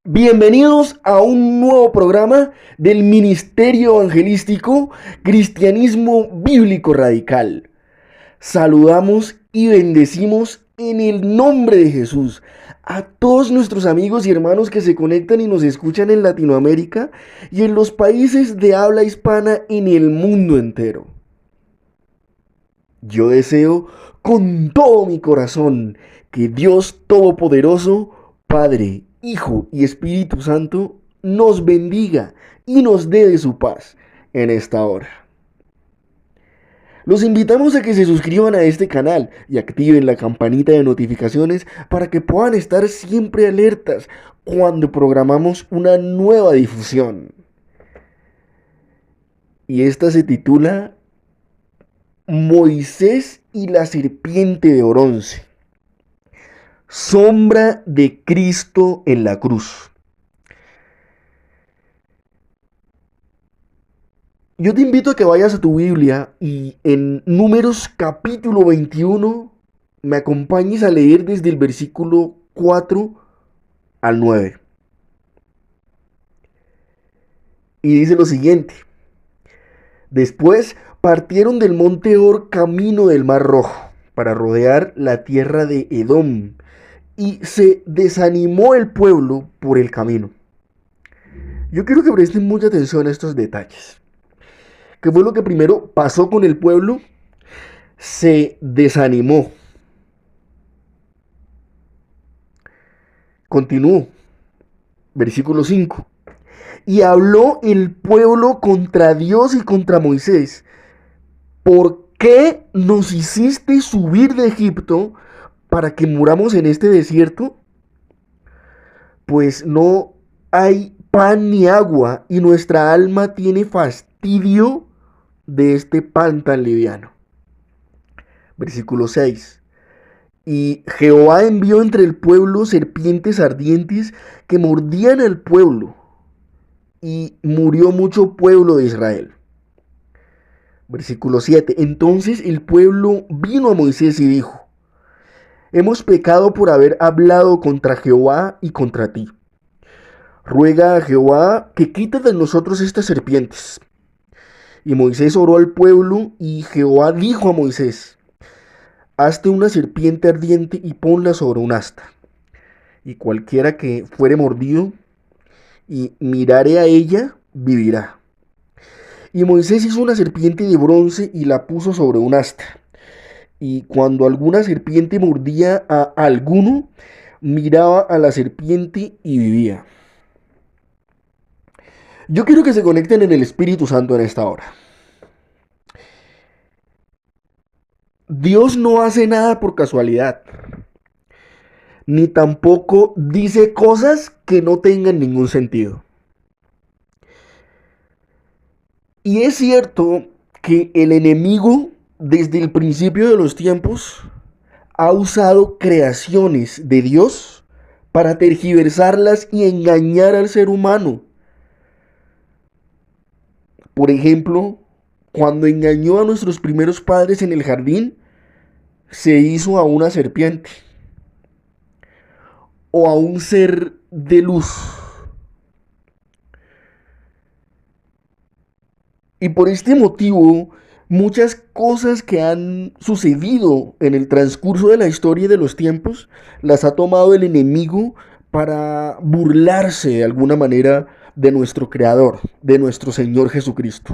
Bienvenidos a un nuevo programa del Ministerio Evangelístico Cristianismo Bíblico Radical. Saludamos y bendecimos en el nombre de Jesús a todos nuestros amigos y hermanos que se conectan y nos escuchan en Latinoamérica y en los países de habla hispana en el mundo entero. Yo deseo con todo mi corazón que Dios Todopoderoso, Padre, Hijo y Espíritu Santo, nos bendiga y nos dé de su paz en esta hora. Los invitamos a que se suscriban a este canal y activen la campanita de notificaciones para que puedan estar siempre alertas cuando programamos una nueva difusión. Y esta se titula Moisés y la serpiente de bronce. Sombra de Cristo en la cruz. Yo te invito a que vayas a tu Biblia y en Números capítulo 21 me acompañes a leer desde el versículo 4 al 9. Y dice lo siguiente. Después partieron del monte Hor camino del Mar Rojo para rodear la tierra de Edom, y se desanimó el pueblo por el camino. Yo quiero que presten mucha atención a estos detalles. ¿Qué fue lo que primero pasó con el pueblo? Se desanimó. Continúo. Versículo 5. Y habló el pueblo contra Dios y contra Moisés. ¿Por qué nos hiciste subir de Egipto para que muramos en este desierto? Pues no hay pan ni agua y nuestra alma tiene fastidio de este pan tan liviano. Versículo 6. Y Jehová envió entre el pueblo serpientes ardientes que mordían al pueblo, y murió mucho pueblo de Israel. Versículo 7. Entonces el pueblo vino a Moisés y dijo: hemos pecado por haber hablado contra Jehová y contra ti. Ruega a Jehová que quite de nosotros estas serpientes. Y Moisés oró al pueblo, y Jehová dijo a Moisés: hazte una serpiente ardiente y ponla sobre un asta. Y cualquiera que fuere mordido y mirare a ella, vivirá. Y Moisés hizo una serpiente de bronce y la puso sobre un asta. Y cuando alguna serpiente mordía a alguno, miraba a la serpiente y vivía. Yo quiero que se conecten en el Espíritu Santo en esta hora. Dios no hace nada por casualidad, ni tampoco dice cosas que no tengan ningún sentido. Y es cierto que el enemigo, desde el principio de los tiempos, ha usado creaciones de Dios para tergiversarlas y engañar al ser humano. Por ejemplo, cuando engañó a nuestros primeros padres en el jardín, se hizo a una serpiente o a un ser de luz. Y por este motivo, muchas cosas que han sucedido en el transcurso de la historia y de los tiempos, las ha tomado el enemigo para burlarse de alguna manera de nuestro Creador, de nuestro Señor Jesucristo.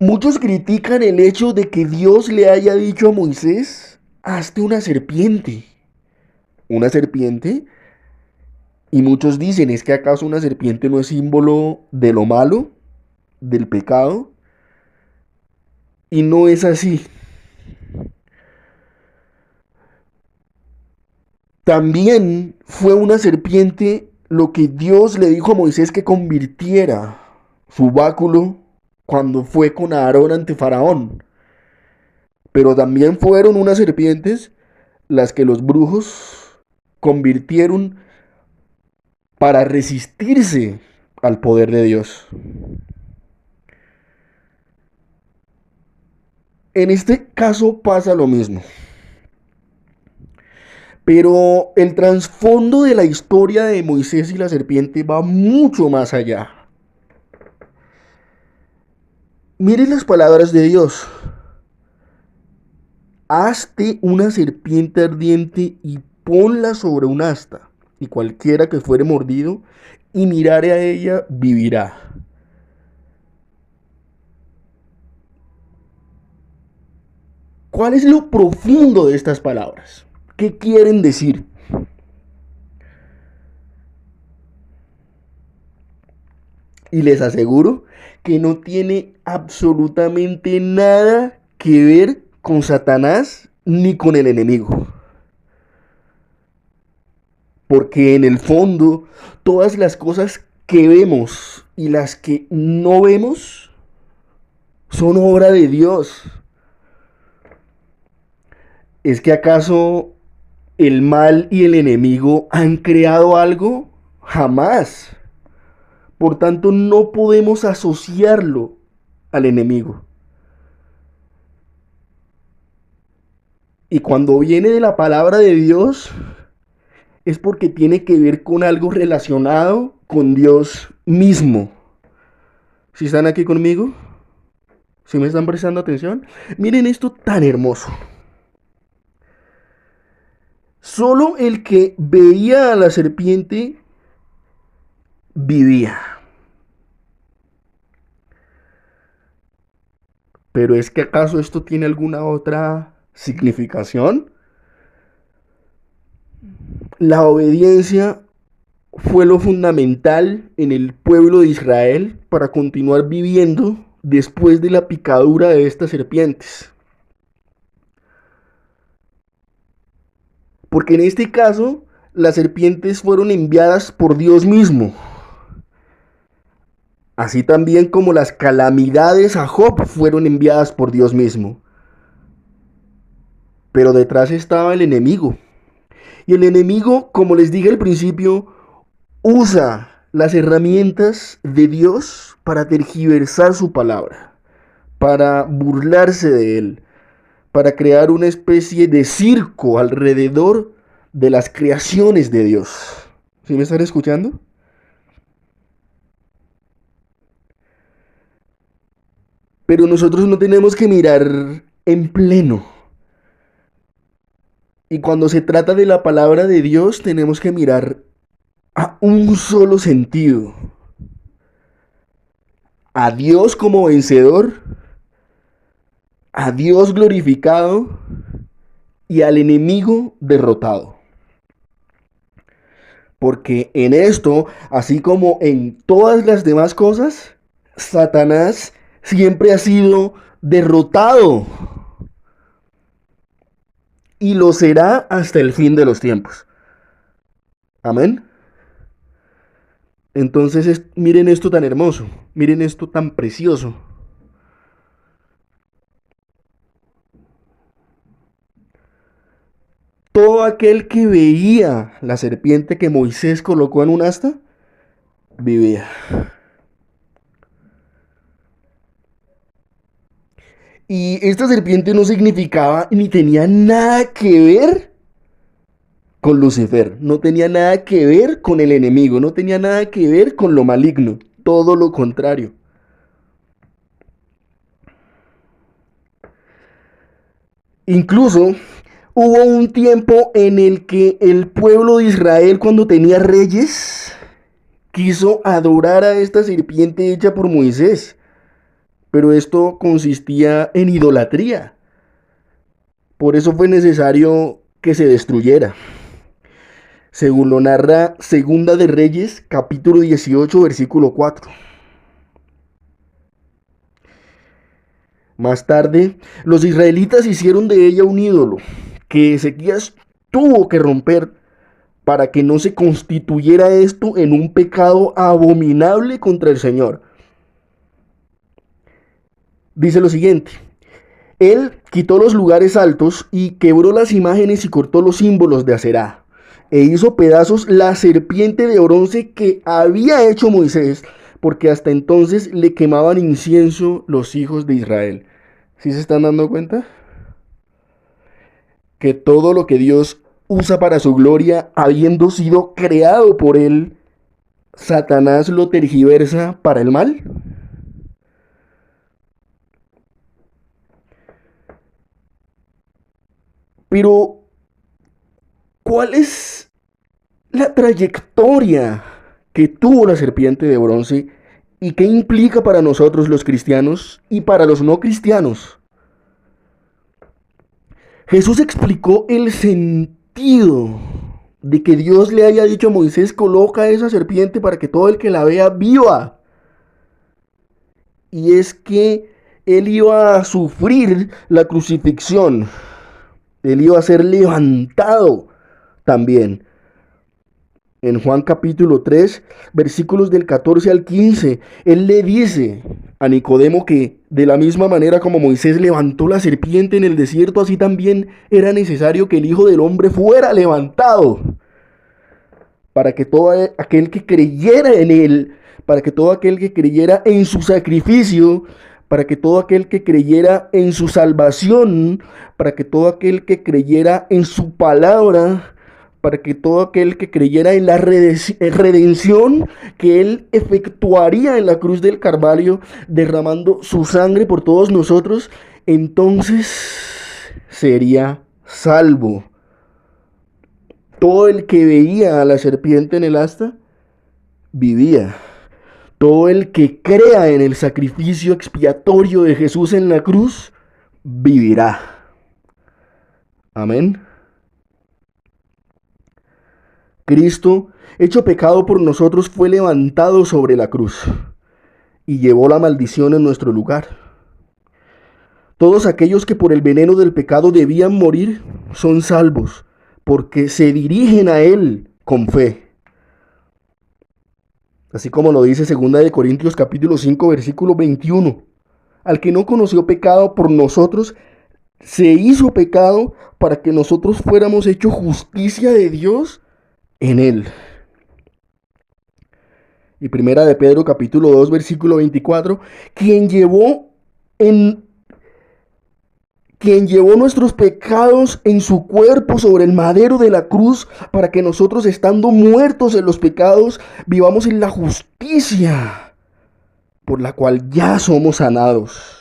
Muchos critican el hecho de que Dios le haya dicho a Moisés: hazte una serpiente. ¿Una serpiente? Y muchos dicen: ¿es que acaso una serpiente no es símbolo de lo malo, del pecado? Y no es así. También fue una serpiente lo que Dios le dijo a Moisés que convirtiera su báculo cuando fue con Aarón ante Faraón. Pero también fueron unas serpientes las que los brujos convirtieron para resistirse al poder de Dios. En este caso pasa lo mismo. Pero el trasfondo de la historia de Moisés y la serpiente va mucho más allá. Miren las palabras de Dios. Hazte una serpiente ardiente y ponla sobre un asta, y cualquiera que fuere mordido y mirare a ella vivirá. ¿Cuál es lo profundo de estas palabras? ¿Qué quieren decir? Y les aseguro que no tiene absolutamente nada que ver con Satanás ni con el enemigo. Porque en el fondo, todas las cosas que vemos y las que no vemos son obra de Dios. ¿Es que acaso el mal y el enemigo han creado algo? Jamás. Por tanto, no podemos asociarlo al enemigo. Y cuando viene de la palabra de Dios, es porque tiene que ver con algo relacionado con Dios mismo. ¿Sí están aquí conmigo? ¿Sí me están prestando atención? Miren esto tan hermoso. Solo el que veía a la serpiente vivía. Pero ¿es que acaso esto tiene alguna otra significación? La obediencia fue lo fundamental en el pueblo de Israel para continuar viviendo después de la picadura de estas serpientes. Porque en este caso, las serpientes fueron enviadas por Dios mismo. Así también como las calamidades a Job fueron enviadas por Dios mismo. Pero detrás estaba el enemigo. Y el enemigo, como les dije al principio, usa las herramientas de Dios para tergiversar su palabra, para burlarse de él, para crear una especie de circo alrededor de las creaciones de Dios. ¿Sí me están escuchando? Pero nosotros no tenemos que mirar en pleno. Y cuando se trata de la palabra de Dios, tenemos que mirar a un solo sentido. A Dios como vencedor, a Dios glorificado y al enemigo derrotado. Porque en esto, así como en todas las demás cosas, Satanás siempre ha sido derrotado. Y lo será hasta el fin de los tiempos. Amén. Entonces, miren esto tan hermoso, miren esto tan precioso. Todo aquel que veía la serpiente que Moisés colocó en un asta, vivía. Y esta serpiente no significaba ni tenía nada que ver con Lucifer, no tenía nada que ver con el enemigo, no tenía nada que ver con lo maligno, todo lo contrario. Incluso hubo un tiempo en el que el pueblo de Israel, cuando tenía reyes, quiso adorar a esta serpiente hecha por Moisés. Pero esto consistía en idolatría. Por eso fue necesario que se destruyera. Según lo narra Segunda de Reyes, capítulo 18, versículo 4. Más tarde, los israelitas hicieron de ella un ídolo que Ezequías tuvo que romper para que no se constituyera esto en un pecado abominable contra el Señor. Dice lo siguiente: Él quitó los lugares altos y quebró las imágenes y cortó los símbolos de Aserá, e hizo pedazos la serpiente de bronce que había hecho Moisés, porque hasta entonces le quemaban incienso los hijos de Israel. ¿Sí se están dando cuenta? Que todo lo que Dios usa para su gloria, habiendo sido creado por Él, Satanás lo tergiversa para el mal? Pero, ¿cuál es la trayectoria que tuvo la serpiente de bronce y qué implica para nosotros los cristianos y para los no cristianos? Jesús explicó el sentido de que Dios le haya dicho a Moisés: coloca esa serpiente para que todo el que la vea viva. Y es que él iba a sufrir la crucifixión, él iba a ser levantado también. En Juan capítulo 3, versículos del 14 al 15, él le dice a Nicodemo que de la misma manera como Moisés levantó la serpiente en el desierto, así también era necesario que el Hijo del Hombre fuera levantado, para que todo aquel que creyera en él, para que todo aquel que creyera en su sacrificio, para que todo aquel que creyera en su salvación, para que todo aquel que creyera en su palabra, para que todo aquel que creyera en la redención que Él efectuaría en la cruz del Calvario, derramando su sangre por todos nosotros, entonces sería salvo. Todo el que veía a la serpiente en el asta, vivía. Todo el que crea en el sacrificio expiatorio de Jesús en la cruz, vivirá. Amén. Cristo, hecho pecado por nosotros, fue levantado sobre la cruz y llevó la maldición en nuestro lugar. Todos aquellos que por el veneno del pecado debían morir son salvos, porque se dirigen a Él con fe. Así como lo dice 2 Corintios capítulo 5, versículo 21. Al que no conoció pecado por nosotros, se hizo pecado para que nosotros fuéramos hechos justicia de Dios en Él. Y primera de Pedro capítulo 2, versículo 24, quien llevó nuestros pecados en su cuerpo sobre el madero de la cruz, para que nosotros, estando muertos en los pecados, vivamos en la justicia por la cual ya somos sanados.